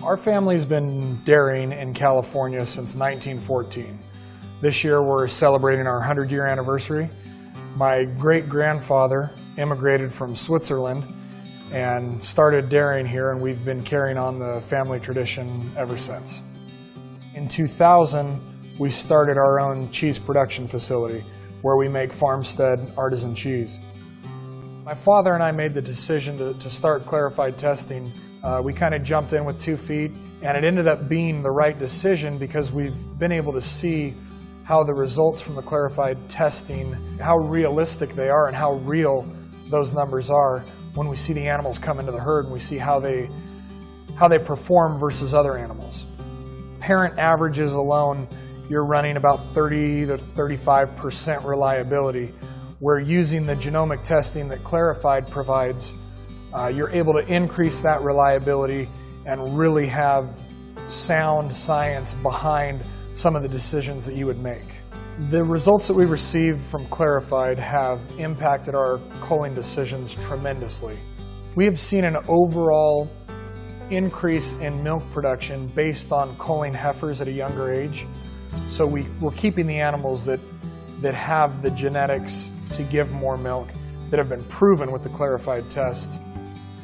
Our family's been dairying in California since 1914. This year we're celebrating our 100-year anniversary. My great-grandfather immigrated from Switzerland and started dairying here, and we've been carrying on the family tradition ever since. In 2000, we started our own cheese production facility where we make farmstead artisan cheese. My father and I made the decision to start CLARIFIDE testing. We kind of jumped in with 2 feet, and it ended up being the right decision because we've been able to see how the results from the CLARIFIDE testing, how realistic they are and how real those numbers are when we see the animals come into the herd and we see how they perform versus other animals. Parent averages alone, you're running about 30 to 35% reliability, where using the genomic testing that CLARIFIDE provides, you're able to increase that reliability and really have sound science behind some of the decisions that you would make. The results that we received from CLARIFIDE have impacted our culling decisions tremendously. We have seen an overall increase in milk production based on culling heifers at a younger age. So we're keeping the animals that have the genetics to give more milk that have been proven with the CLARIFIDE test.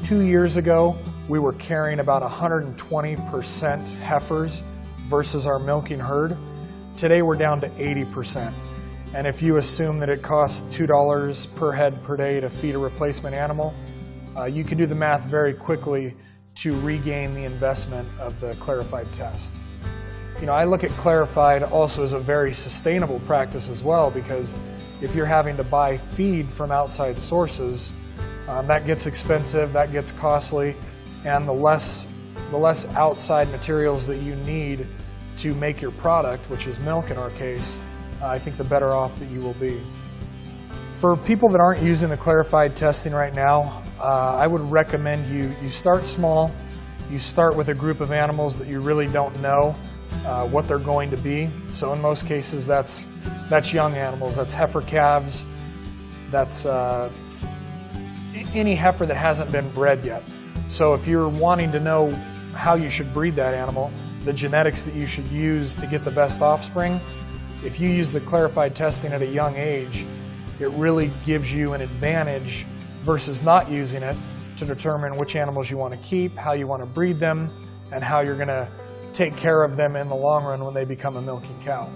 2 years ago, we were carrying about 120% heifers versus our milking herd. Today we're down to 80%. And if you assume that it costs $2 per head per day to feed a replacement animal, you can do the math very quickly to regain the investment of the CLARIFIDE test. I look at CLARIFIDE also as a very sustainable practice as well, because if you're having to buy feed from outside sources, that gets expensive, that gets costly, and the less outside materials that you need to make your product, which is milk in our case, I think the better off that you will be. For people that aren't using the CLARIFIDE testing right now, I would recommend you start small. You start with a group of animals that you really don't know what they're going to be. So in most cases that's young animals, that's heifer calves, that's any heifer that hasn't been bred yet. So if you're wanting to know how you should breed that animal, the genetics that you should use to get the best offspring, if you use the CLARIFIDE testing at a young age, it really gives you an advantage versus not using it to determine which animals you want to keep, how you want to breed them, and how you're going to take care of them in the long run when they become a milking cow.